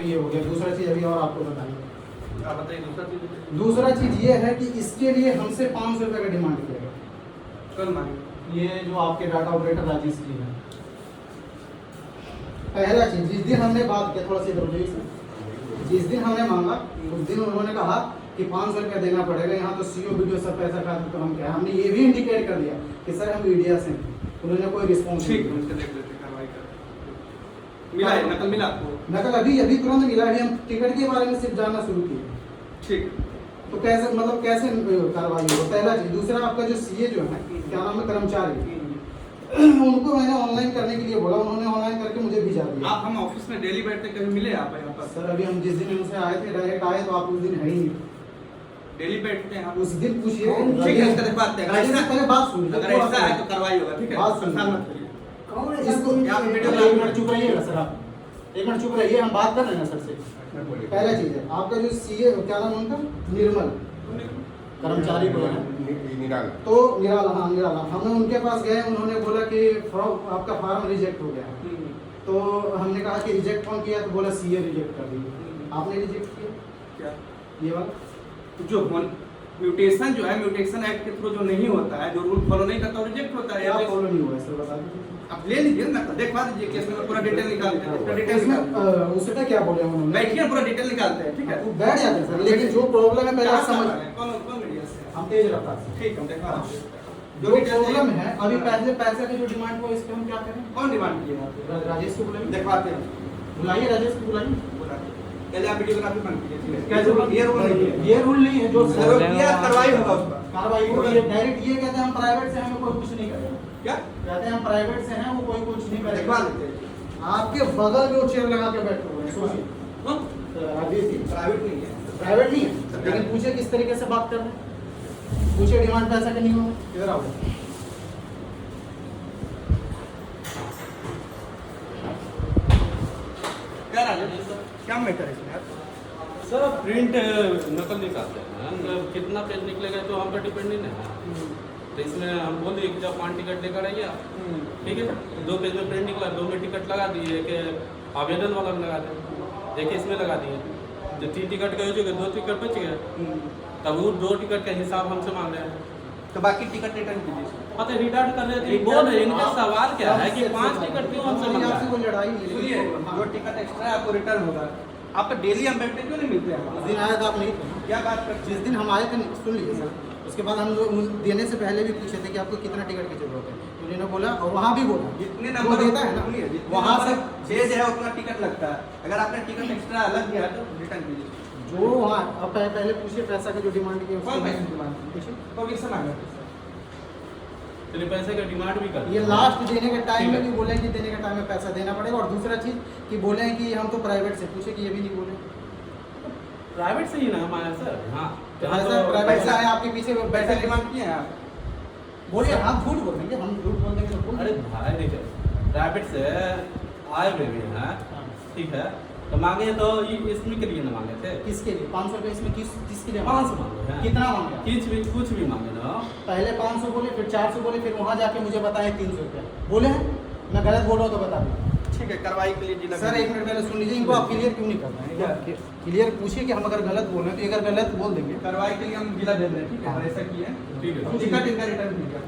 ये हो गया। दूसरा चीज़ अभी और आपको बताएंगे। आप बताइए दूसरा चीज़। दूसरा चीज़ ये है कि इसके लिए हमसे 500 रुपये का डिमांड किया गया। कल मांगे ये जो आपके डाटा ऑपरेटर राजेश जी हैं, पहला चीज़ जिस दिन हमने बात किया, थोड़ा सा इधर हो जाइए, जिस दिन हमने मांगा उस दिन उन्होंने कहा कि 500 रुपया देना पड़ेगा, यहाँ तो सीओ वीडियो सब पैसा का तो हम क्या, हमने ये भी इंडिकेट कर दिया कि सर हम मीडिया से हैं। उन्होंने कोई रिस्पॉन्स ठीक है, उससे देख लेते हैं, कार्रवाई कर। मिला है, नकल मिला आपको? नकल अभी तुरंत मिला। अभी हम टिकट के बारे में सिर्फ जानना शुरू किए। ठीक। तो कैसे मतलब कैसे कार्रवाई हो, पहला चीज। दूसरा आपका जो सीए जो है, क्या नाम है, कर्मचारी, उनको मैंने ऑनलाइन करने के लिए बोला, उन्होंने ऑनलाइन करके मुझे भिजा दिया। आप हम ऑफिस में डेली बैठते कहीं मिले आप यहाँ पर? सर अभी हम जिस दिन उनसे आए थे, डायरेक्ट आए तो आप उस दिन है ही नहीं। डेली बैठते हैं आप? उस दिन पूछिए। ठीक है, इसका बात है। राजेश से पहले बात सुनिए, अगर ऐसा है तो कार्रवाई होगा, ठीक है? बात सुनिए। परेशान मत करिए। कौन है इसको? आप वीडियो एक मिनट चुप रहिएगा सर, आप एक मिनट चुप रहिए, हम बात कर रहे हैं ना सर से। पहला चीज है आपका जो सीए, क्या नाम उनका, निर्मल, कर्मचारी को है निराला, तो निराला, हाँ निराला, हमने उनके पास गए, उन्होंने बोला कि आपका फार्म रिजेक्ट हो गया। तो हमने कहा कि रिजेक्ट कौन किया, तो बोला सीए रिजेक्ट कर दिया। आपने रिजेक्ट किया क्या ये वाला? जो म्यूटेशन जो है, म्यूटेशन एक्ट के थ्रू जो नहीं होता है, जो रूल फॉलो नहीं करता, रिजेक्ट होता है। क्या फॉलो नहीं हुआ है सर, बता दीजिए। आप ले लीजिए ना, देखवा दीजिए केस में, पूरा डिटेल निकाल देते हैं। डिटेल इसमें उसमें क्या बोले उन्होंने? बैठिए, पूरा डिटेल निकालते हैं, ठीक है? वो बैठ जाते हैं सर, लेकिन जो प्रॉब्लम है पहले आप समझ। कौन मीडिया से? हम तेज रफ्तार से। ठीक, हम देखा रहे हैं। जो प्रॉब्लम है अभी पैसे की जो डिमांड को, इस पे हम क्या करें? कौन डिमांड किया है? राजेश को बुलाइए, देखवाते हैं, बुलाइए राजेश को बुलाइए। पहले आप वीडियोग्राफी बंद कीजिए, ठीक है? कैसे? ये रूल नहीं है, ये रूल नहीं है जो किया कार्रवाई होगा उस पर। कार्रवाई होगी। डायरेक्ट ये कहते हैं हम प्राइवेट से, हमें कोई कुछ नहीं करेगा। क्या कहते हैं हम प्राइवेट से हैं, वो कोई कुछ नहीं देखवा करेगा। देते हैं। आपके बगल में वो चेयर लगा के बैठे हुए हैं, सोचिए। कौन? राजेश जी प्राइवेट नहीं है, प्राइवेट नहीं है, लेकिन पूछे किस तरीके से बात कर रहे हैं, पूछे डिमांड पैसा का नहीं हो। इधर आओ। क्या राजेश, क्या मैटर है इसमें यार? सर प्रिंट नकल निकालते हैं, कितना पेज निकलेगा तो हम पर डिपेंड नहीं है। तो इसमें हम बोल दिए कि जब 5 टिकट लेकर आइए आप, ठीक है? 2 पेज में प्रिंट निकला, 2 में टिकट लगा दिए, कि आवेदन वाला में लगा दें, एक इसमें लगा दिए। जो 3 टिकट का हो जाएगा, 2 टिकट बच गए, तब वो 2 टिकट का हिसाब हमसे मांग रहे हैं। तो बाकी टिकट रिटर्न कीजिए। पता रिटर्न कर रहे थे, बोल रहे हैं, इनका सवाल क्या है कि 5 टिकट क्यों हमसे मांग रहे आपसे हैं? कोई लड़ाई नहीं सुनिए, है। जो टिकट एक्स्ट्रा है आपको रिटर्न होगा। आपको डेली हम बैठते क्यों नहीं मिलते हैं? उस दिन आया था आप नहीं थे। क्या बात करते जिस दिन हम आए थे, सुन लीजिए सर, उसके बाद हम लोग देने से पहले भी पूछे थे कि आपको कितना टिकट की जरूरत है, तो उन्होंने बोला, और वहाँ भी बोला जितने वो नंबर देता है ना, वहाँ से छेद है उतना टिकट लगता है। अगर आपने टिकट एक्स्ट्रा अलग दिया है तो रिटर्न कीजिए। जो वहाँ अब पहले पूछिए पैसा का जो डिमांड किया कौन पैसे उसको डिमांड पूछिए। तो किससे मांगा? चलिए पैसे का डिमांड भी कर ये लास्ट देने के टाइम ठीक में है। भी बोले कि देने के टाइम में पैसा देना पड़ेगा। और दूसरा चीज़ कि बोले कि हम तो प्राइवेट से, पूछे कि ये भी नहीं बोले। प्राइवेट से ही ना हम आए सर। हाँ प्राइवेट से आए, आपके पीछे पैसा बैठे डिमांड किए हैं आप? बोलिए, हम झूठ बोलेंगे, हम झूठ बोल देंगे तो अरे भाई देखिए, प्राइवेट से आए हुए भी हैं, ठीक है? तो मांगे तो ये इसमें के लिए ना मांगे थे। किसके लिए 500 रुपये इसमें किसके लिए 500 मांगे हैं। कितना मांगे? कुछ भी मांगे ना। पहले 500 बोले, फिर 400 बोले, फिर वहाँ जाके मुझे बताए 300 रुपया बोले हैं। मैं गलत बोल रहा हूँ तो बता दीजिए ठीक है, कार्रवाई के लिए जिला सर। एक मिनट पहले सुन लीजिए, इनको आप क्लियर क्यों नहीं कर रहे हैं? क्लियर पूछिए कि हम अगर गलत बोल रहे हैं तो अगर गलत बोल देंगे। कार्रवाई के लिए हम जिला भेज रहे हैं, ठीक है? हाँ। ऐसा किए ठीक है। टिकट इनका रिटर्न कीजिए।